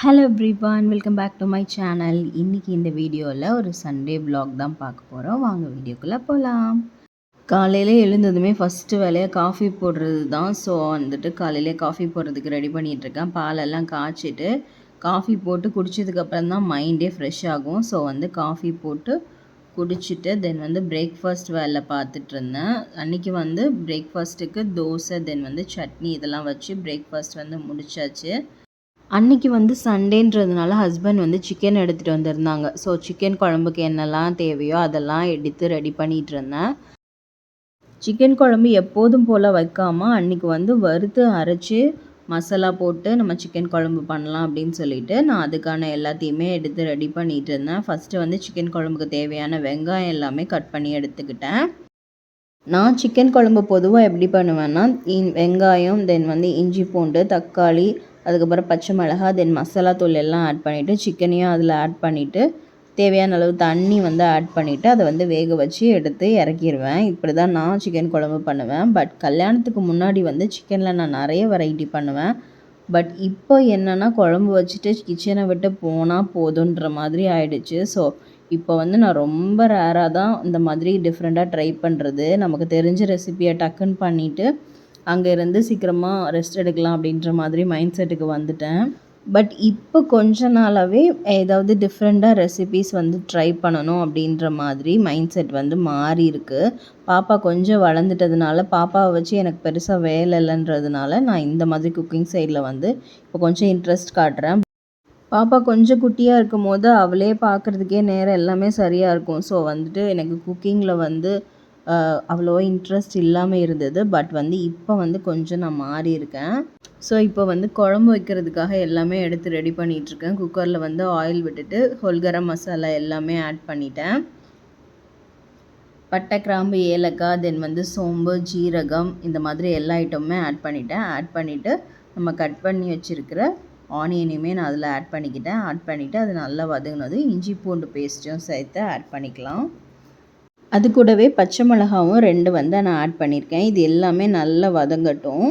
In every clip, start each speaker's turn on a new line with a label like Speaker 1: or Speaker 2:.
Speaker 1: Hello everyone, welcome back to my channel. இன்றைக்கி இந்த வீடியோவில் ஒரு சண்டே vlog தான் பார்க்க போகிறோம். வாங்க வீடியோக்குள்ளே போகலாம். காலையில் எழுந்ததுமே ஃபஸ்ட்டு வேலையாக காஃபி போடுறது தான். ஸோ வந்துட்டு காலையிலே காஃபி போடுறதுக்கு ரெடி பண்ணிகிட்ருக்கேன். பாலெல்லாம் காய்ச்சிட்டு காஃபி போட்டு குடித்ததுக்கப்புறம் தான் மைண்டே ஃப்ரெஷ் ஆகும். ஸோ வந்து காஃபி போட்டு குடிச்சிட்டு தென் வந்து பிரேக்ஃபாஸ்ட் வேலை பார்த்துட்ருந்தேன். அன்றைக்கி வந்து பிரேக்ஃபாஸ்ட்டுக்கு தோசை தென் வந்து சட்னி இதெல்லாம் வச்சு பிரேக்ஃபாஸ்ட் வந்து முடிச்சாச்சு. அன்னைக்கு வந்து சண்டேன்றதுனால ஹஸ்பண்ட் வந்து சிக்கன் எடுத்துகிட்டு வந்திருந்தாங்க. ஸோ சிக்கன் குழம்புக்கு என்னெல்லாம் தேவையோ அதெல்லாம் எடுத்து ரெடி பண்ணிகிட்டு இருந்தேன். சிக்கன் குழம்பு எப்போதும் போல் வைக்காமல் அன்றைக்கி வந்து வறுத்து அரைச்சி மசாலா போட்டு நம்ம சிக்கன் குழம்பு பண்ணலாம் அப்படின்னு சொல்லிட்டு நான் அதுக்கான எல்லாத்தையுமே எடுத்து ரெடி பண்ணிகிட்டு இருந்தேன். ஃபஸ்ட்டு வந்து சிக்கன் குழம்புக்கு தேவையான வெங்காயம் எல்லாமே கட் பண்ணி எடுத்துக்கிட்டேன். நான் சிக்கன் குழம்பு பொதுவாக எப்படி பண்ணுவேன்னா வெங்காயம் தென் வந்து இஞ்சி பூண்டு தக்காளி அதுக்கப்புறம் பச்சை மிளகாய் தென் மசாலா தூள் எல்லாம் ஆட் பண்ணிவிட்டு சிக்கனையும் அதில் ஆட் பண்ணிவிட்டு தேவையான அளவு தண்ணி வந்து ஆட் பண்ணிவிட்டு அதை வந்து வேக வச்சு எடுத்து இறக்கிடுவேன். இப்படி தான் நான் சிக்கன் குழம்பு பண்ணுவேன். பட் கல்யாணத்துக்கு முன்னாடி வந்து சிக்கனில் நான் நிறைய வெரைட்டி பண்ணுவேன். பட் இப்போ என்னென்னா குழம்பு வச்சுட்டு கிச்சனை விட்டு போனால் போதுன்ற மாதிரி ஆயிடுச்சு. ஸோ இப்போ வந்து நான் ரொம்ப ரேராக தான் இந்த மாதிரி டிஃப்ரெண்ட்டாக ட்ரை பண்ணுறது. நமக்கு தெரிஞ்ச ரெசிபியை டக்குன்னு பண்ணிவிட்டு அங்கேருந்து சீக்கிரமாக ரெஸ்ட் எடுக்கலாம் அப்படின்ற மாதிரி மைண்ட் செட்டுக்கு வந்துட்டேன். பட் இப்போ கொஞ்ச நாளாகவே ஏதாவது டிஃப்ரெண்ட்டாக ரெசிபீஸ் வந்து ட்ரை பண்ணணும் அப்படின்ற மாதிரி மைண்ட் செட் வந்து மாறி இருக்குது. பாப்பா கொஞ்சம் வளர்ந்துட்டதுனால பாப்பாவை வச்சு எனக்கு பெருசாக வேலை இல்லைன்றதுனால நான் இந்த மாதிரி குக்கிங் சைடில் வந்து இப்போ கொஞ்சம் இன்ட்ரெஸ்ட் காட்டுறேன். பாப்பா கொஞ்சம் குட்டியாக இருக்கும் போது அவளே பார்க்குறதுக்கே நேரம் எல்லாமே சரியாக இருக்கும். ஸோ வந்துட்டு எனக்கு குக்கிங்கில் வந்து அவ்வளோவா இன்ட்ரெஸ்ட் இல்லாமல் இருந்தது. பட் வந்து இப்போ வந்து கொஞ்சம் நான் மாறி இருக்கேன். ஸோ இப்போ வந்து குழம்பு வைக்கிறதுக்காக எல்லாமே எடுத்து ரெடி பண்ணிகிட்ருக்கேன். குக்கரில் வந்து ஆயில் விட்டுட்டு ஹோல் கரம் மசாலா எல்லாமே ஆட் பண்ணிட்டேன். பட்டை கிராம்பு ஏலக்காய் தென் வந்து சோம்பு ஜீரகம் இந்த மாதிரி எல்லா ஐட்டமுமே ஆட் பண்ணிட்டேன். ஆட் பண்ணிவிட்டு நம்ம கட் பண்ணி வச்சுருக்கிற ஆனியனையுமே நான் அதில் ஆட் பண்ணிக்கிட்டேன். ஆட் பண்ணிவிட்டு அது நல்லா வதங்கினதும் இஞ்சி பூண்டு பேஸ்ட்டும் சேர்த்து ஆட் பண்ணிக்கலாம். அது கூடவே பச்சை மிளகாவும் 2 வந்து நான் ஆட் பண்ணியிருக்கேன். இது எல்லாமே நல்லா வதங்கட்டும்.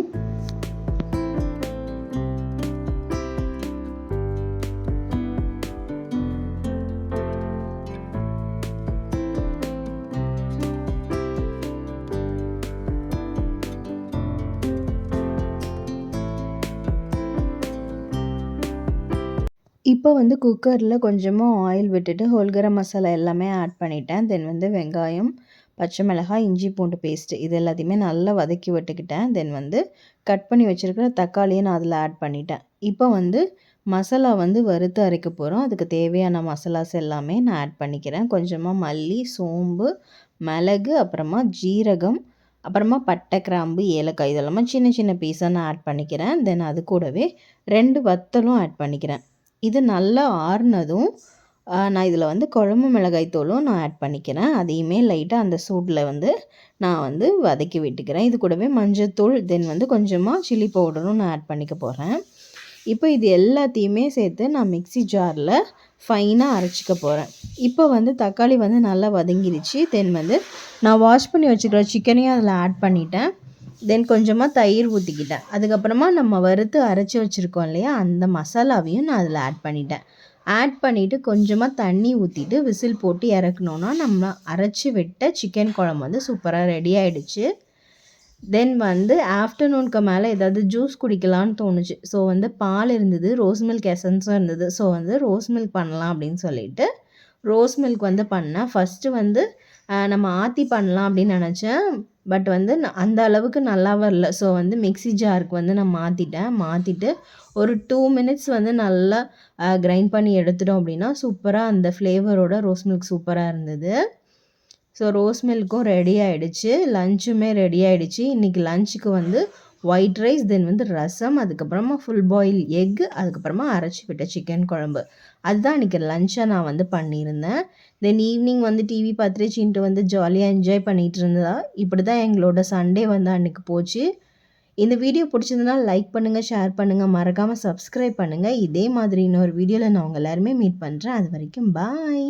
Speaker 1: இப்போ வந்து குக்கரில் கொஞ்சமாக ஆயில் விட்டுட்டு ஹோல் கரம் மசாலா எல்லாமே ஆட் பண்ணிட்டேன். தென் வந்து வெங்காயம் பச்சை மிளகாய் இஞ்சி பூண்டு பேஸ்ட்டு இது எல்லாத்தையுமே நல்லா வதக்கி விட்டுக்கிட்டேன். தென் வந்து கட் பண்ணி வச்சுருக்கிற தக்காளியை நான் அதில் ஆட் பண்ணிட்டேன். இப்போ வந்து மசாலா வந்து வறுத்து அரைக்க போகிறோம். அதுக்கு தேவையான மசாலாஸ் எல்லாமே நான் ஆட் பண்ணிக்கிறேன். கொஞ்சமாக மல்லி சோம்பு மிளகு அப்புறமா ஜீரகம் அப்புறமா பட்டை கிராம்பு ஏலக்காய் இதெல்லாமே சின்ன சின்ன பீஸாக நான் ஆட் பண்ணிக்கிறேன். தென் அது கூடவே 2 வத்தலும் ஆட் பண்ணிக்கிறேன். இது நல்லா ஆறுனதும் நான் இதில் வந்து குழம்பு மிளகாய் தூளும் நான் ஆட் பண்ணிக்கிறேன். அதையுமே லைட்டாக அந்த சூட்டில் வந்து நான் வந்து வதக்கி விட்டுக்கிறேன். இது கூடவே மஞ்சத்தூள் தென் வந்து கொஞ்சமாக சில்லி பவுடரும் நான் ஆட் பண்ணிக்க போகிறேன். இப்போ இது எல்லாத்தையுமே சேர்த்து நான் மிக்ஸி ஜாரில் ஃபைனாக அரைச்சிக்க போகிறேன். இப்போ வந்து தக்காளி வந்து நல்லா வதங்கிடுச்சு. தென் வந்து நான் வாஷ் பண்ணி வச்சுக்கிற சிக்கனையும் அதில் ஆட் பண்ணிட்டேன். தென் கொஞ்சமாக தயிர் ஊற்றிக்கிட்டேன். அதுக்கப்புறமா நம்ம வறுத்து அரைச்சி வச்சுருக்கோம் இல்லையா அந்த மசாலாவையும் நான் அதில் ஆட் பண்ணிட்டேன். ஆட் பண்ணிவிட்டு கொஞ்சமாக தண்ணி ஊற்றிட்டு விசில் போட்டு இறக்கணுன்னா நம்ம அரைச்சி விட்ட சிக்கன் குழம்பு வந்து சூப்பராக ரெடி ஆகிடுச்சு. தென் வந்து ஆஃப்டர்நூனுக்கு மேலே ஏதாவது ஜூஸ் குடிக்கலான்னு தோணுச்சு. ஸோ வந்து பால் இருந்தது ரோஸ் மில்க் எசன்ஸும் இருந்தது. ஸோ வந்து ரோஸ் மில்க் பண்ணலாம் அப்படின்னு சொல்லிட்டு ரோஸ் மில்க் வந்து பண்ணேன். ஃபஸ்ட்டு வந்து நம்ம ஆற்றி பண்ணலாம் அப்படின்னு நினச்சேன். பட் வந்து அந்த அளவுக்கு நல்லா வரல. ஸோ வந்து மிக்ஸி ஜாருக்கு வந்து நான் மாற்றிட்டு ஒரு 2 மினிட்ஸ் வந்து நல்லா கிரைண்ட் பண்ணி எடுத்துட்டோம் அப்படின்னா சூப்பராக அந்த ஃப்ளேவரோட ரோஸ் மில்க் சூப்பராக இருந்தது. ஸோ ரோஸ் மில்க்கும் ரெடி ஆகிடுச்சு. லஞ்சுமே ரெடி ஆகிடுச்சு. இன்றைக்கி லஞ்சுக்கு வந்து ஒயிட் ரைஸ் தென் வந்து ரசம் அதுக்கப்புறமா ஃபுல் பாயில் எக்கு அதுக்கப்புறமா அரைச்சி விட்ட சிக்கன் குழம்பு அதுதான் இன்றைக்கி லஞ்சாக நான் வந்து பண்ணியிருந்தேன். தென் ஈவினிங் வந்து டிவி பார்த்துட்டு சின்ட்டு வந்து ஜாலியாக என்ஜாய் பண்ணிகிட்டு இருந்ததா இப்படி தான் எங்களோட சண்டே வந்து அன்றைக்கி போச்சு. இந்த வீடியோ பிடிச்சிருந்தனா லைக் பண்ணுங்கள் ஷேர் பண்ணுங்கள் மறக்காமல் சப்ஸ்கிரைப் பண்ணுங்கள். இதே மாதிரி இன்னொரு வீடியோவில் நான் உங்கள் எல்லாருமே மீட் பண்ணுறேன். அது வரைக்கும் பாய்.